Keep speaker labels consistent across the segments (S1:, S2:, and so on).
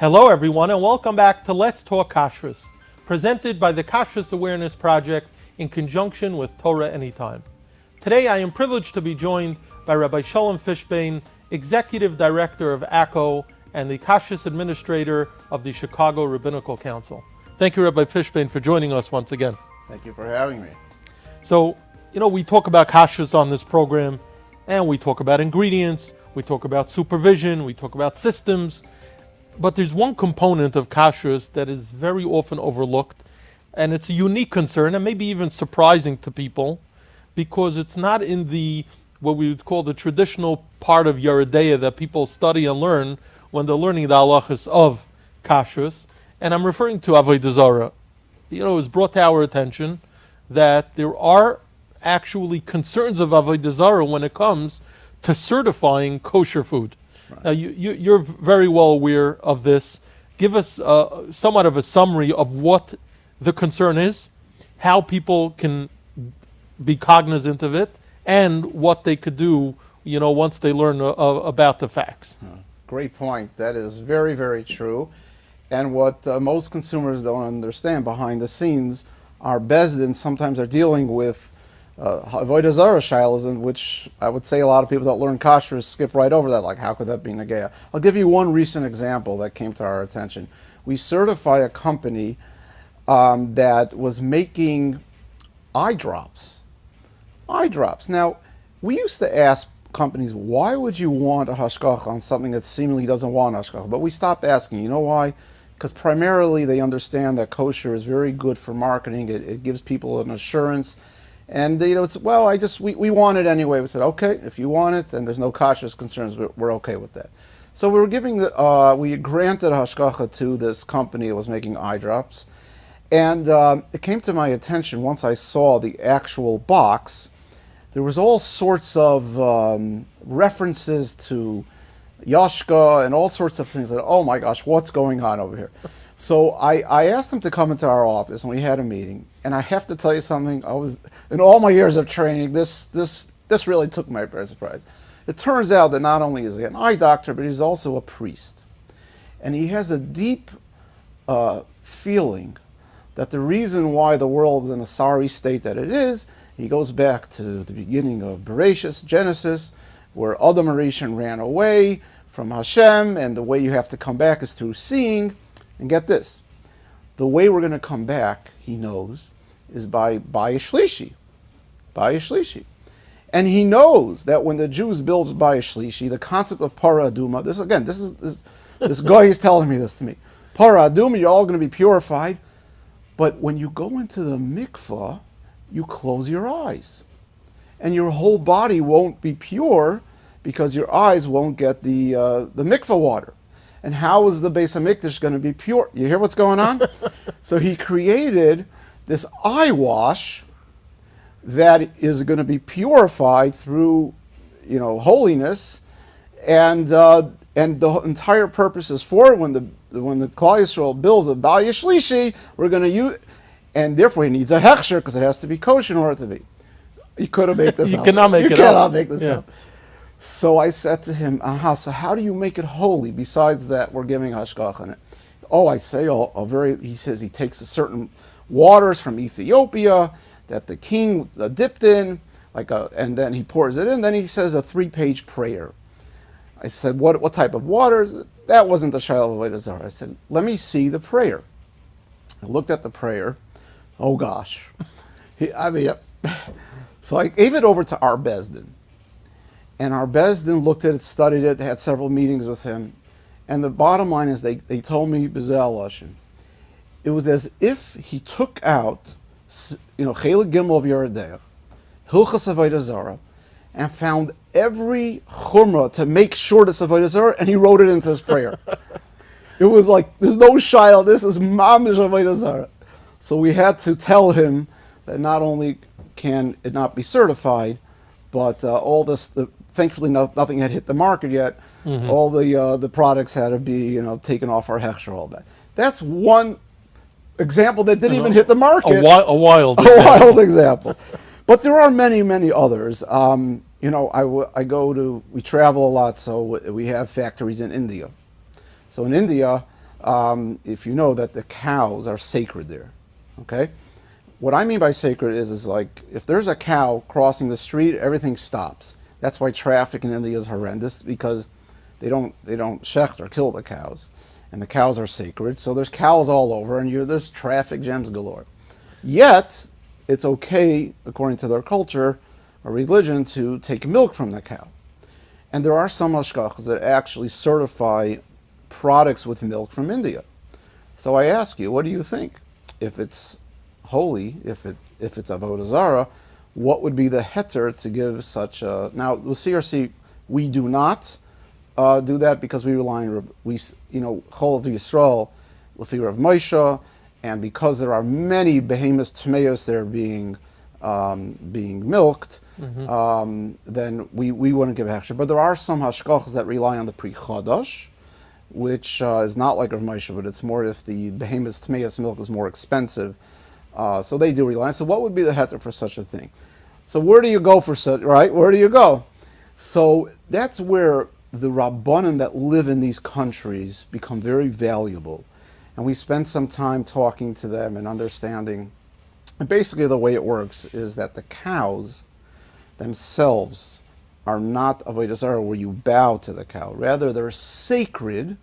S1: Hello everyone and welcome back to Let's Talk Kashrus, presented by the Kashrus Awareness Project in conjunction with Torah Anytime. Today I am privileged to be joined by Rabbi Sholem Fishbane, Executive Director of ACO and the Kashrus Administrator of the Chicago Rabbinical Council. Thank you, Rabbi Fishbane, for joining us once again.
S2: Thank you for having me.
S1: So, we talk about kashrus on this program, and we talk about ingredients, we talk about supervision, we talk about systems, but there's one component of kashrus that is very often overlooked, and it's a unique concern, and maybe even surprising to people, because it's not in the, what we would call the traditional part of Yeridea that people study and learn when they're learning the halachas of kashrus, and I'm referring to Avodah Zarah. It was brought to our attention that there are actually concerns of Avodah Zarah when it comes to certifying kosher food. Right. Now, you're very well aware of this. Give us somewhat of a summary of what the concern is, how people can be cognizant of it, and what they could do, once they learn about the facts.
S2: Great point. That is very, very true. And what most consumers don't understand behind the scenes, our bezdin sometimes are dealing with Avodah Zarah shilas, in which I would say a lot of people that learn kashrus skip right over that, like how could that be negaya? I'll give you one recent example that came to our attention. We certify a company that was making eye drops. Eye drops. Now, we used to ask companies, why would you want a hashgacha on something that seemingly doesn't want hashgacha? But we stopped asking. You know why? Because primarily they understand that kosher is very good for marketing. It gives people an assurance. And it's, well, we want it anyway. We said, okay, if you want it, then there's no kashrus concerns. We're okay with that. So we granted hashgacha to this company that was making eye drops. And it came to my attention once I saw the actual box. There was all sorts of references to Yashka and all sorts of things. That, oh my gosh, what's going on over here? So I asked them to come into our office, and we had a meeting. And I have to tell you something. In all my years of training, this really took me by surprise. It turns out that not only is he an eye doctor, but he's also a priest, and he has a deep feeling that the reason why the world is in a sorry state that it is, he goes back to the beginning of Bereshis, Genesis, where Adam Harishon ran away from Hashem, and the way you have to come back is through seeing. And get this, the way we're going to come back, he knows, is by Bayis Shlishi. Bayis Shlishi. And he knows that when the Jews build Bayis Shlishi, the concept of Para Aduma, this guy is telling me this to me. Para Aduma, you're all going to be purified, but when you go into the mikvah, you close your eyes. And your whole body won't be pure because your eyes won't get the mikvah water. And how is the Beis HaMikdash going to be pure? You hear what's going on? So he created this eye wash that is going to be purified through, holiness, and the entire purpose is for when the Klal Yisrael builds a Bayis Shlishi, we're going to use, and therefore he needs a hechsher because it has to be kosher in order to be. You couldn't make this up.
S1: You cannot make it up.
S2: You cannot make this up. So I said to him, so how do you make it holy? Besides that, we're giving hashgacha in it. Oh, I say, he says he takes a certain waters from Ethiopia that the king dipped in, and then he pours it in. Then he says a 3-page prayer. I said, what type of waters? That wasn't the Shiloh of Avodah Zarah. I said, let me see the prayer. I looked at the prayer. Oh gosh. So I gave it over to our bezdin. And our bezdin looked at it, studied it, had several meetings with him. And the bottom line is they told me, it was as if he took out, Chelik Gimel of Yeridea, Hilchas Avodah Zarah, and found every chumrah to make sure this Avodah Zarah, and he wrote it into his prayer. It was like, there's no shayla, this is mamish Avodah Zarah. So we had to tell him that not only can it not be certified, but all this, thankfully nothing had hit the market yet. Mm-hmm. All the products had to be taken off our hechsher, all that. That's one example that didn't even hit the market.
S1: A wild
S2: example. But there are many, many others. We travel a lot, so we have factories in India. So in India, if you know that the cows are sacred there. Okay? What I mean by sacred is like if there's a cow crossing the street, everything stops. That's why traffic in India is horrendous, because they don't shecht or kill the cows, and the cows are sacred. So there's cows all over, and there's traffic jams galore. Yet it's okay, according to their culture or religion, to take milk from the cow. And there are some hashgachas that actually certify products with milk from India. So I ask you, what do you think? If it's holy, if it's avodah zarah, what would be the heter to give such a? Now, with CRC, we do not do that because we rely on Chol of Yisrael, Lefi Rav Moshe, and because there are many behemoths tmeos there being milked, then we wouldn't give hechsher. But there are some hashgachas that rely on the pri chodosh, which is not like Rav Moshe, but it's more if the behemoths tmeos milk is more expensive. So they do rely. So what would be the heter for such a thing? So where do you go for such, right? Where do you go? So that's where the Rabbanim that live in these countries become very valuable. And we spend some time talking to them and understanding. And basically the way it works is that the cows themselves are not avodah zarah where you bow to the cow. Rather, they're sacred,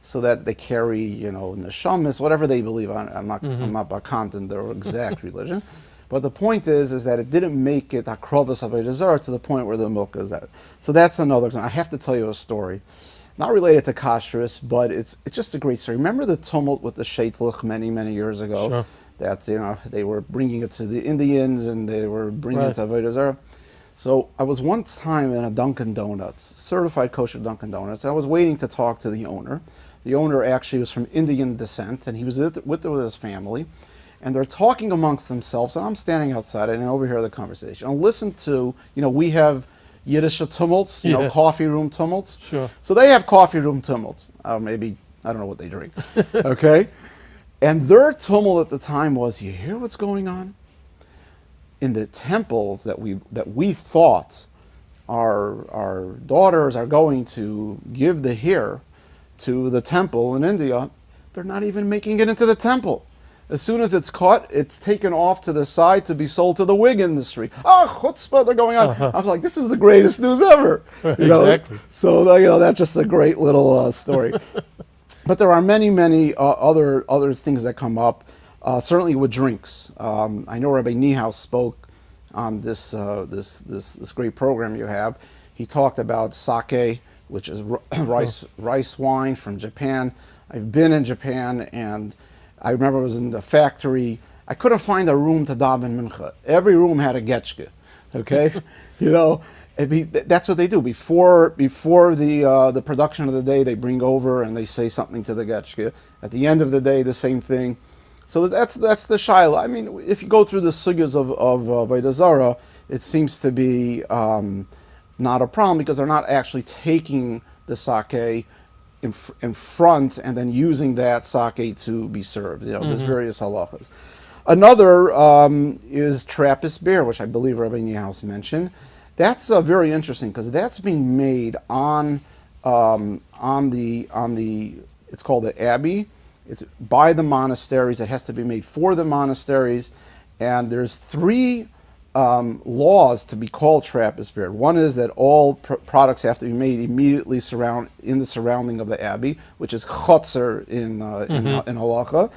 S2: so that they carry, neshamis, whatever they believe. I'm not bakant in their exact religion, but the point is that it didn't make it akrovas avodah zarah to the point where the milk is out. So that's another example. I have to tell you a story, not related to Kashrus, but it's just a great story. Remember the tumult with the sheitlich many years ago?
S1: Sure.
S2: That they were bringing it to the Indians and they were bringing it to avodah zarah. So I was one time in a Dunkin' Donuts, certified kosher Dunkin' Donuts, and I was waiting to talk to the owner. The owner actually was from Indian descent, and he was with his family, and they're talking amongst themselves, and I'm standing outside and I overhear the conversation. I'll listen to, we have Yiddish tumults, coffee room tumults.
S1: Sure.
S2: So they have coffee room tumults. Maybe, I don't know what they drink. Okay? And their tumult at the time was, you hear what's going on? In the temples that we thought our daughters are going to give the hair to the temple in India, they're not even making it into the temple. As soon as it's caught, it's taken off to the side to be sold to the wig industry. Chutzpah, they're going on. I was like, this is the greatest news ever.
S1: Exactly.
S2: So that's just a great little story. But there are many other things that come up. Certainly with drinks. I know Rabbi Niehaus spoke on this great program you have. He talked about sake, which is rice wine from Japan. I've been in Japan, and I remember I was in the factory. I couldn't find a room to daven mincha. Every room had a getchke. Okay, that's what they do before the production of the day. They bring over and they say something to the getchke. At the end of the day, the same thing. So that's the shaila. I mean, if you go through the sugyas of avodah zarah, it seems to be not a problem because they're not actually taking the sake in front and then using that sake to be served. There's various halachas. Another is Trappist beer, which I believe Rabbi Niehaus mentioned. That's very interesting because that's being made on the it's called the abbey. It's by the monasteries. It has to be made for the monasteries, and there's 3 laws to be called Trappist beer. One is that all products have to be made immediately in the surrounding of the abbey, which is chotzer in halacha.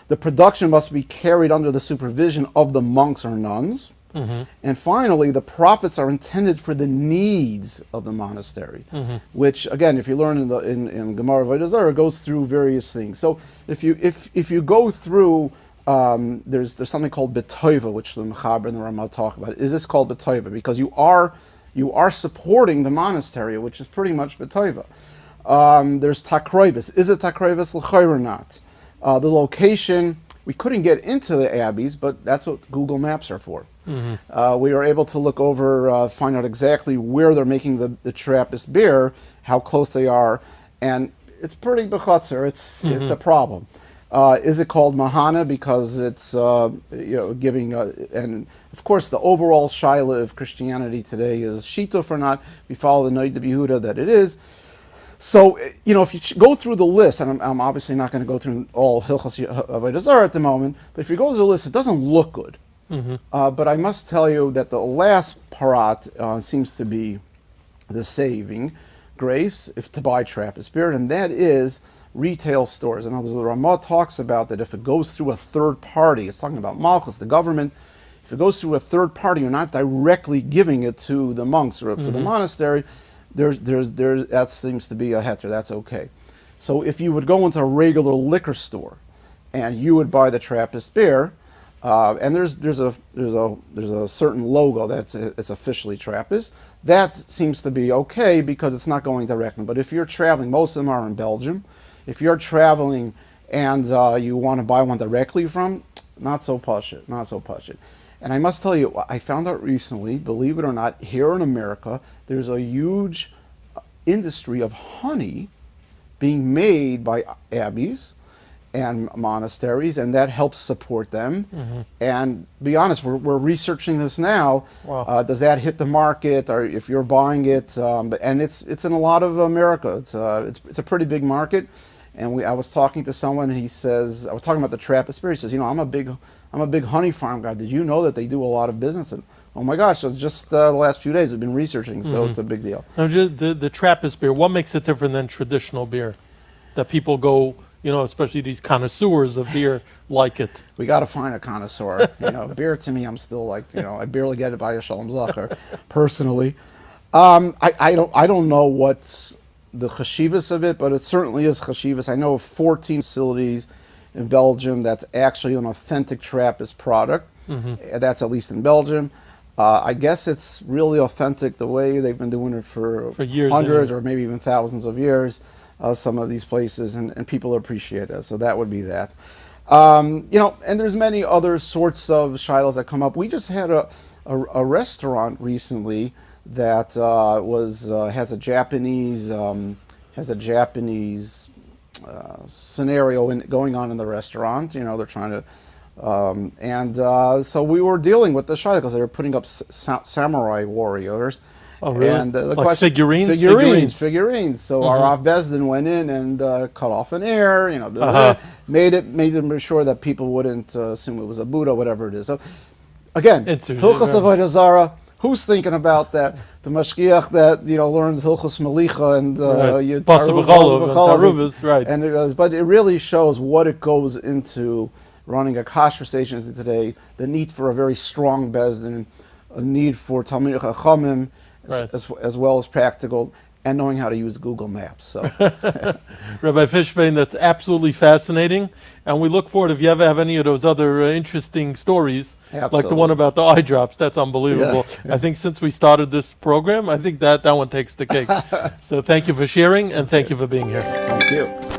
S2: The production must be carried under the supervision of the monks or nuns. And finally, the profits are intended for the needs of the monastery, which, again, if you learn in Gemara Avodah Zarah, goes through various things. So if you go through, there's something called betoiva, which the Mechaber and the Ramah talk about. Is this called betoiva? Because you are supporting the monastery, which is pretty much betoiva. There's takroivis. Is it takroivis l'chayr or not? The location, we couldn't get into the abbeys, but that's what Google Maps are for. We were able to look over, find out exactly where they're making the Trappist beer, how close they are, and it's pretty bechutzer. It's a problem. Is it called Mahana because it's giving and of course the overall shaila of Christianity today is shituf or not. We follow the Noid de Yehuda that it is. So, if you go through the list, and I'm obviously not going to go through all Hilchos Avodah Zarah at the moment, but if you go through the list, it doesn't look good. But I must tell you that the last parat seems to be the saving grace, if to buy Trappist beer, and that is retail stores. In other words, the Ramah talks about that if it goes through a third party, it's talking about Malchus, the government, if it goes through a third party, you're not directly giving it to the monks or for the monastery, that seems to be a heter, that's okay. So if you would go into a regular liquor store and you would buy the Trappist beer, and there's a certain logo it's officially Trappist, that seems to be okay because it's not going directly. But if you're traveling, most of them are in Belgium. If you're traveling and you want to buy one directly from, not so pashut. And I must tell you, I found out recently, believe it or not, here in America, there's a huge industry of honey being made by abbeys and monasteries, and that helps support them. And be honest, we're researching this now.
S1: Wow.
S2: Does that hit the market, or if you're buying it? And it's in a lot of America. It's a pretty big market. And I was talking to someone. He says, I was talking about the Trappist beer. He says, I'm a big honey farm guy. Did you know that they do a lot of business? And oh my gosh! So just the last few days we've been researching. So it's a big deal.
S1: Now, the Trappist beer, what makes it different than traditional beer? That people go, especially these connoisseurs of beer, like it.
S2: We got to find a connoisseur. Beer to me, I'm still like, I barely get it by a Shalom Zacher, personally. I don't know what's the chashivas of it, but it certainly is chashivas. I know of 14 facilities in Belgium that's actually an authentic Trappist product. That's at least in Belgium. I guess it's really authentic the way they've been doing it for
S1: years,
S2: hundreds or maybe even thousands of years. Some of these places, and people appreciate that. So that would be that. And there's many other sorts of shilohs that come up. We just had a restaurant recently that has a Japanese scenario going on in the restaurant. They're trying to, so we were dealing with the shiloh because they were putting up samurai warriors.
S1: Oh, really?
S2: And the
S1: like
S2: question,
S1: figurines?
S2: So our Rav Bezdin went in and cut off an ear, made them sure that people wouldn't assume it was a Buddha, whatever it is. So again, Hilchos Avodah Zarah. Who's thinking about that? The mashgiach that learns Hilchos Melicha and
S1: Taruvas, right?
S2: And but it really shows what it goes into running a Kashrus station today. The need for a very strong bezdin, a need for Talmidei Chachamim.
S1: Right.
S2: As well as practical, and knowing how to use Google Maps. So,
S1: Rabbi Fishbane, that's absolutely fascinating, and we look forward, if you ever have any of those other interesting stories, like the one about the eye drops, that's unbelievable. Yeah. I think since we started this program, I think that one takes the cake. So thank you for sharing, and thank you for being here.
S2: Thank you.